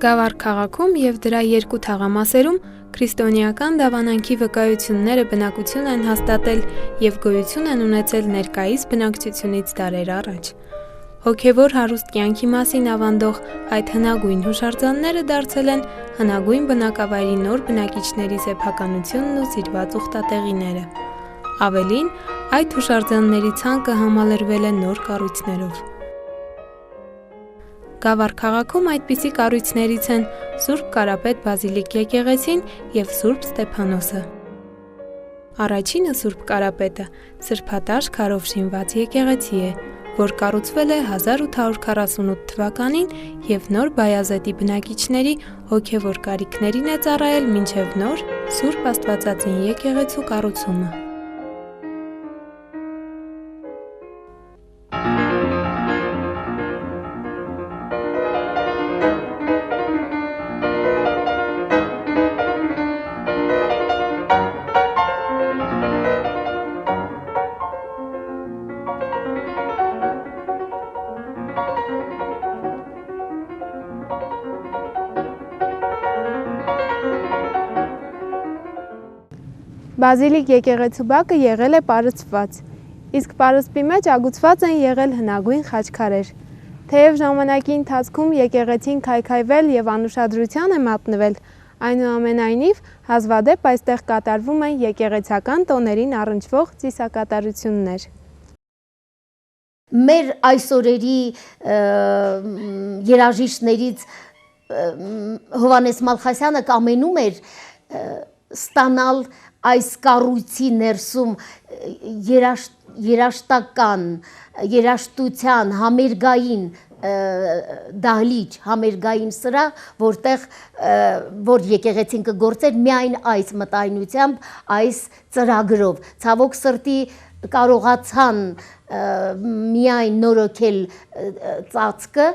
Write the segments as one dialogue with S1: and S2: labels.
S1: Գավառ քաղաքում և դրա երկու թաղամասերում քրիստոնեական դավանանքի վկայությունները բնակություն են հաստատել և գոյություն են ունեցել ներկայիս բնակչությունից դարեր առաջ։ Հոգևոր հարուստ կյանքի մասին ավանդող այդ հնագույն հուշարձանները դարձել են հնագույն բնակավայրի նոր բնակիչների սեփականությունն ու սիրված ուխտատեղիները։ Ավելին, այդ հուշարձանների ցանկը համալրվել է նոր կառույցներով։ Գավառ քաղաքում այդպիսի կառույցներից են Սուրբ Կարապետ Բազիլիկ եկեղեցին և Սուրբ Ստեփանոսը։ Առաջինը Սուրբ Կարապետը սրբատաշ քարով շինված եկեղեցի է, որ կառուցվել է 1848 թվականին և Նոր Բայազետի բնակիչների հոգևոր կարիքներին է ծառայել մինչև նոր Սուրբ Աստվածածին եկեղեցու կառուցումը։
S2: Բազիլիկ եկեղեցու բակը եղել է պարսպված, իսկ պարսպի մեջ ագուցված են եղել հնագույն խաչքարեր։ Թեև ժամանակի ընթացքում եկեղեցին քայքայվել և անուշադրության է մատնվել, այնուամենայնիվ հազվադեպ այստեղ կատարվում են եկեղեցական տոներին առնչվող ծիսակատարություններ։
S3: Մեր այսօրերի երաժիշտներից Հովհաննես Մալխասյանը կամենում էր ստանալ այս կառույցի ներսում երաշտական, երաշտության, համերգային դահլիճ, համերգային սրահ, որ եկեղեցին կգործեր միայն այս մտայնությամբ, այս ծրագրով։ Ցավոք սրտի կարողացան միայն նորոգել ծածկը,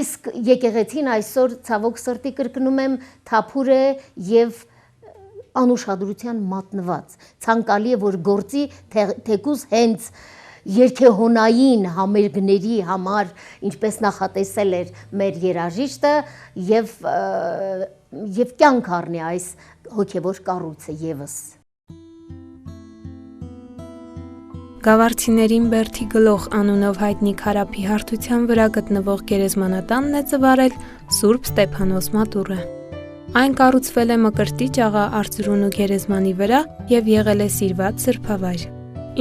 S3: իսկ եկեղեցին այսօր ցավոք սրտի կրկնում եմ թափուր է և անուշադրության մատնված։ Ցանկալի է, որ գործի թեկուզ հենց երգեհոնային համերգների համար, ինչպես նախատեսել էր մեր երաժիշտը, և կյանք առնի այս հոգևոր կառույցը ևս։
S1: Գավառցիներին Բերդի գլող անունով հայտնի քարափի հարթության վրա գտնվող գերեզմանատանն է ծվարել Սուրբ Ստեփանոս մատուռը։ Այն կառուցվել է Մկրտիչ աղա Արծրունու գերեզմանի վրա և եղել է սիրված սրբավայր։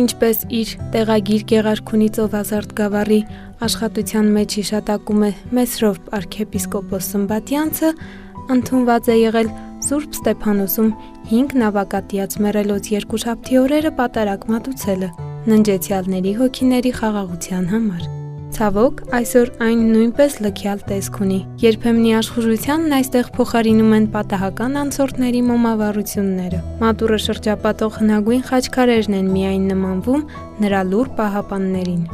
S1: Ինչպես իր տեղագիր Գեղարքունի ծովազարդ գավառի աշխատության մեջ հիշատակում է Մեսրոպ արքեպիսկոպոս Սմբատյանցը, ընդունված է եղել Սուրբ Ստեփանոսում 5 նավակատիաց մեռելոց երկուշաբթի օրերը պատարագ մատուցելը, ննջեցյալների հոգիների խաղաղության համար։ Ցավոք, այսօր այն նույնպես լքյալ տեսք ունի։ Երբեմնի աշխուժությանն այստեղ փոխարինում են պատահական անցորդների մոմավառությունները։ Մատուռը շրջապատող հնագույն խաչքարերն են միայն նմանվում նրա լուռ պահապաններին։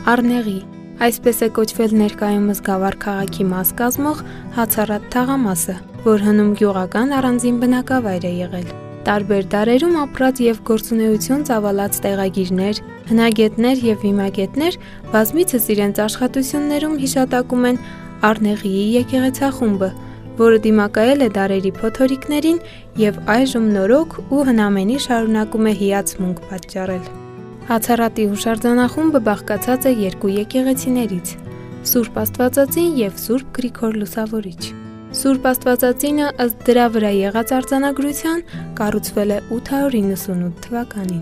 S1: Առնեղի, այսպես է կոչվել ներկայումս Գավառ քաղաքի մաս կազմող հացառատ թաղամասը, որ հնում գյուղական առանձին բնակավայր է եղել։ Տարբեր դարերում ապրած և գործունեություն ծավալած տեղագիրներ, հնագետներ և վիմագետներ բազմիցս իրենց աշխատություններում հիշատակում են Առնեղիի եկեղեցախումբը, որը դիմակայել է դարերի փոթորիկներին և այժմ նորոգ ու հնամենի շարունակում է հիացմունք պատճառել։ Հացառատի հուշարձանախումբը բաղկացած է երկու եկեղեցիներից՝ Սուրբ Աստվածածին և Սուրբ Գրիգոր Լուսավորիչ։ Սուրբ Աստվածածինը ըստ դրա վրա եղած արձանագրության կառուցվել է 898 թվականին։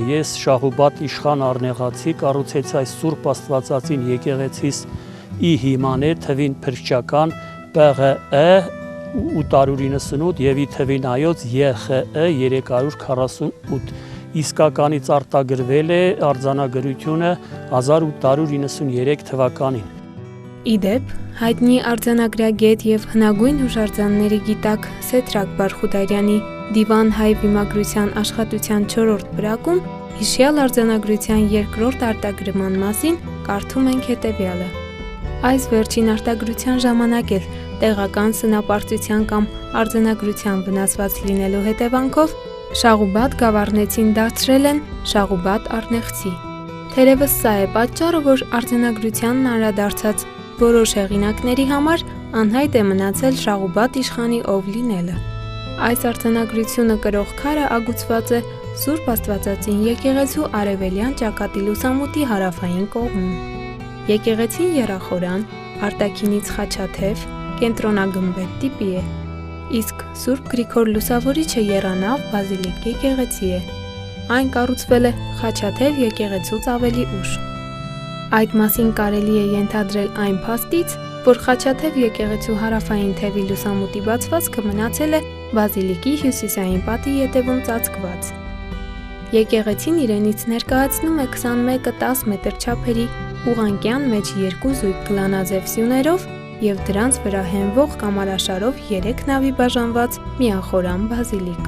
S4: Ես Շահուբադ իշխան Առնեղացի կառուցեցի այս Սուրբ Աստվածածին եկեղեցիս ի հիման է թվին փրկչական ՊՂ 898 եւ ի թվին այոց ԵԽ 348 իսկականից արտագրվել է արձանագրությունը 1893 թվականին։
S1: Իդեպ, հայտնի արձանագրագետ եւ հնագույն հուշարձանների գիտակ Սեդրակ Բարխուդարյանի Դիվան հայ վիմագրության աշխատության 4-րդ բրակում հիշյալ արձանագրության 2-րդ արտագրման մասին կարդում ենք հետևյալը. Այս վերջին արտագրության ժամանակ էլ տեղական սնապարծության կամ արձանագրության վնասված լինելու հետևանքով Շաղուբադ գավառնեցին դարձրել են Շաղուբադ Առնեղցի։ Թերևս սա է պատճառը, որ արձանագրությանն անդրադարձած որոշ հեղինակների համար անհայտ է մնացել Շաղուբադ իշխանի ով լինելը։ Այս արձանագրությունը կրող քարը ագուցված է Սուրբ Աստվածածին եկեղեցու արևելյան ճակատի լուսամուտի հարավային կողմում։ Եկեղեցին եռախորան, արտաքինից խաչաթև, կենտրոնագմբեթ տիպի է, իսկ Սուրբ Գրիգոր Լուսավորիչը եռանավ բազիլիկ եկեղեցի է։ Այն կառուցվել է խաչաթև եկեղեցուց ավելի ուշ։ Այդ մասին կարելի է ենթադրել այն փաստից, որ խաչաթև եկեղեցու հարավային թևի լուսամուտի բացվածքը մնացել է բազիլիկի հյուսիսային պատի ետևում ծածկված։ Եկեղեցին իրենից ներկայացնում է 21-10 մետր չափերի ուղղանկյան մեջ 2 զույգ գլանաձև սյուներով և դրանց վրա հենվող կամարաշարով 3 նավի բաժանված միախորան բազիլիկ։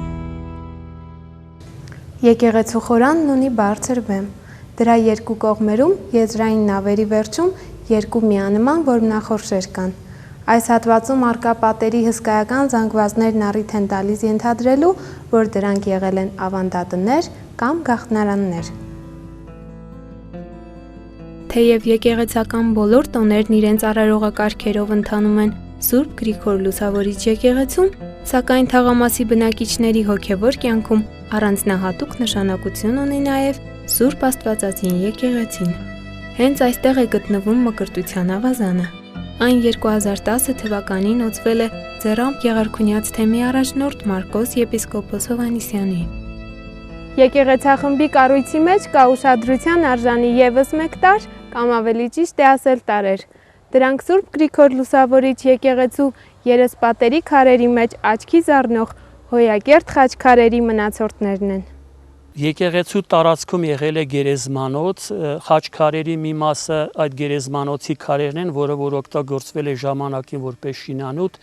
S2: Եկեղեցու խորանն ունի բարձր բեմ։ Դրա երկու կողմերում եզրային նավերի վերջում 2 միանման որմնախորշեր կան։ Այս հատվածում առկա պատերի հսկայական զանգվածներն առիթ են տալիս ենթադրելու, որ դրանք եղել են ավանդատներ կամ գաղտնարաններ։
S1: Թեև եկեղեցական բոլոր տոներն իրենց արարողակարգերով ընթանում են Սուրբ Գրիգոր Լուսավորիչ եկեղեցում, սակայն թաղամասի բնակիչների հոգևոր կյանքում առանձնահատուկ նշանակություն ունի նաև Սուրբ Աստվածածին եկեղեցին։ Հենց այստեղ է գտնվում Մկրտության ավազանը։ Այն 2010 թվականին օծվել է Ձեռամբ Գեղարքունյաց թեմի առաջնորդ Մարկոս եպիսկոպոս Հովհաննիսյանի։
S2: Եկեղեցախմբի կառույցի մեջ կա ուշադրության արժանի ևս մեկ տարր, կամ ավելի ճիշտ է ասել տարեր։ Դրանք Սուրբ Գրիգոր Լուսավորիչ եկեղեցու երեսպատերի քարերի մեջ աչքի զարնող հոյակերտ խաչքարերի մնացորդներն են։
S4: Եկեղեցու տարածքում եղել է գերեզմանոց, խաչքարերի մի մասը այդ գերեզմանոցի քարերն են, որը որ օգտագործվել է ժամանակին որպես շինանյութ,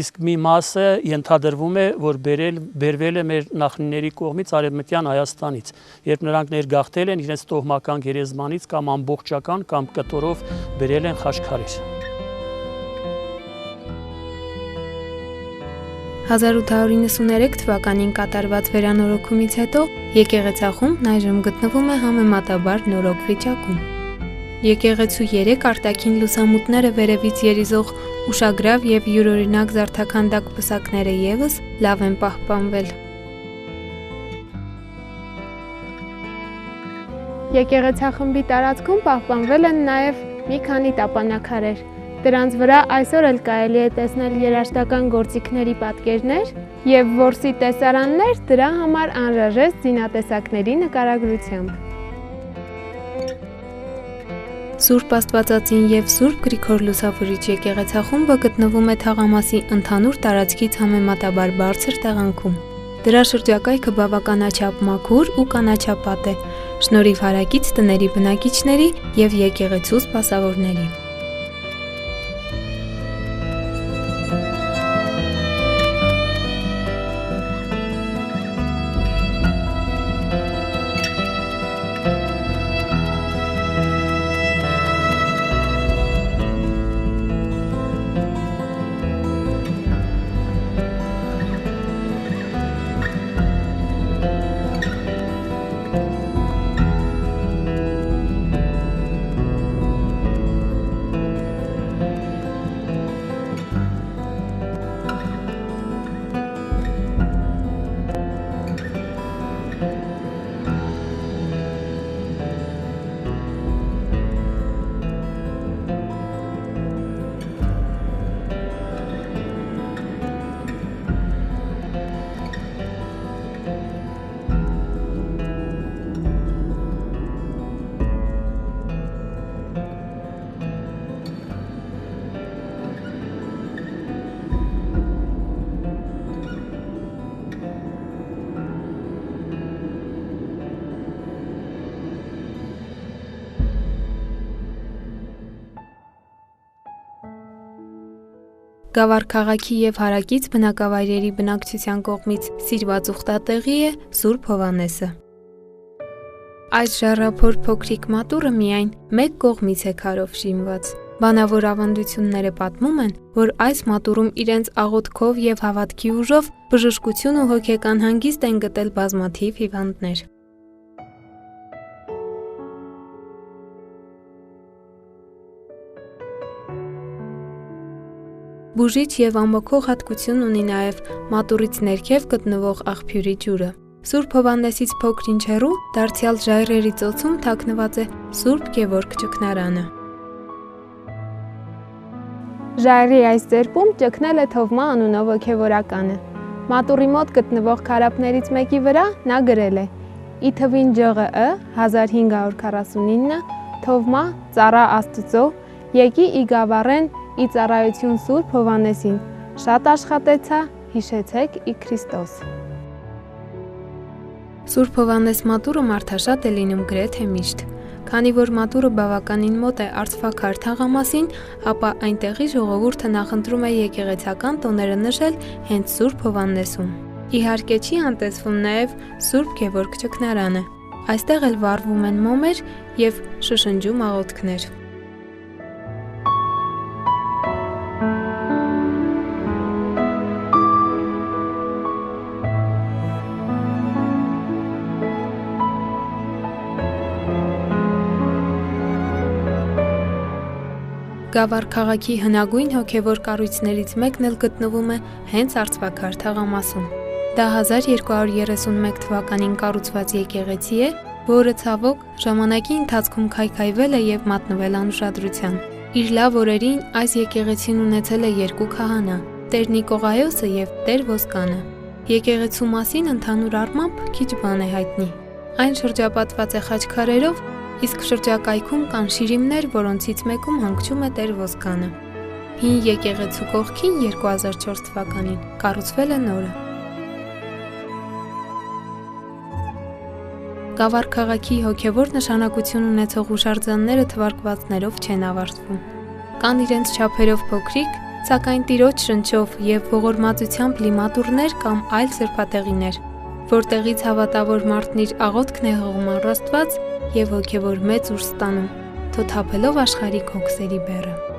S4: իսկ մի մասը ենթադրվում է, որ բերվել է մեր նախնիների կողմից Արևմտյան Հայաստանից, երբ նրանք ներգաղթել են իրենց տոհմական գերեզմանից կամ ամբողջական կամ կտորով բերել են խաչքարեր։
S1: 1893 թվականին կատարված վերանորոգումից հետո եկեղեցախումբն այժմ գտնվում է համեմատաբար նորոգ վիճակում։ Եկեղեցու 3 արտաքին լուսամուտները վերևից երիզող ուշագրավ և յուրօրինակ զարդաքանդակ պսակները ևս լավ են պահպանվել։
S2: Եկեղեցախմբի տարածքում պահպանվել են նաև մի քանի տապանաքարեր։ Դրանց վրա այսօր էլ կարելի է տեսնել երաժշտական գործիքների պատկերներ և որսի տեսարաններ դրա համար անհրաժեշտ զինատեսակների նկարագրությամբ։
S1: Սուրբ Աստվածածին և Սուրբ Գրիգոր Լուսավորիչ եկեղեցախումբը գտնվում է թաղամասի ընդհանուր տարածքից համեմատաբար բարձր տեղանքում։ Դրա շրջակայքը բավականաչափ մաքուր ու կանաչապատ է, շնորհիվ հարակից տների բնակիչների և եկեղեցու սպասավորների։ Գավառ քաղաքի եւ հարակից բնակավայրերի բնակչության կողմից սիրված ուխտատեղի է Սուրբ Հովհաննեսը։ Այս ժառափոր փոքրիկ մատուռը միայն մեկ կողմից է քարով շինված։ Բանավոր ավանդությունները պատմում են, որ այս մատուռում իրենց աղոթքով եւ հավատքի ուժով բժշկություն ու հոգեկան հանգիստ են գտել բազմաթիվ հիվանդներ։ Բուժիչ եւ ամոքող հատկություն ունի նաեւ մատուռից ներքև գտնվող աղբյուրի ջուրը։ Սուրբ Հովհաննեսից փոքր-ինչ հեռու դարձյալ ժայռերի ծոցում թաքնված է Սուրբ Գևորգ ճգնարանը։
S2: Ժայռի այս ծերպում ճգնել է Թովմա անունով հոգևորականը։ Մատուռի մոտ գտնվող քարափներից մեկի վրա նա գրել է. «Ի թվին ջղը 1549 Թովմա ծառա Աստծո եկի ի գավառեն ի ծառայություն Սուրբ Հովհաննեսին, շատ աշխատեցա, հիշեցեք ի Քրիստոս»։
S1: Սուրբ Հովհաննես մատուռը մարդաշատ է լինում գրեթե միշտ։ Քանի որ մատուռը բավականին մոտ է Արծվաքար թաղամասին, ապա այնտեղի ժողովուրդը նախընտրում է եկեղեցական տոները նշել հենց Սուրբ Հովհաննեսում։ Իհարկե չի անտեսվում նաև Սուրբ Գևորգ ճգնարանը։ Այստեղ էլ վառվում են մոմեր եւ շշնջում աղոթքներ։ Գավառ քաղաքի հնագույն հոգևոր կառույցներից մեկն էլ գտնվում է հենց Արծվաքար թաղամասում։ Դա 1231 թվականին կառուցված եկեղեցի է, որը ցավոք ժամանակի ընթացքում քայքայվել է եւ մատնվել անուշադրության։ Իր լավ օրերին այս եկեղեցին ունեցել է երկու քահանա՝ Տեր Նիկողայոսը եւ Տեր Ոսկանը։ Եկեղեցու մասին ընդհանուր առմամբ քիչ բան է հայտնի։ Այն շրջապատված է խաչքարերով, իսկ շրջակայքում կան շիրիմներ, որոնցից մեկում հանգչում է Տեր Ոսկանը։ Հին եկեղեցու կողքին 2004 թվականին կառուցվել է նորը։ Գավառ քաղաքի հոգևոր նշանակություն ունեցող հուշարձանները թվարկվածներով չեն ավարտվում։ Կան իրենց չափերով փոքրիկ, սակայն Տիրոջ շնչով եւ ողորմածությամբ լի մատուռներ կամ այլ սրբատեղիներ, որտեղից հավատավոր մարդն իր աղոթքն է հղում առ Աստված եւ հոգևոր մեծ ուժ ստանում, թոթափելով աշխարհիկ հոգսերի բեռը։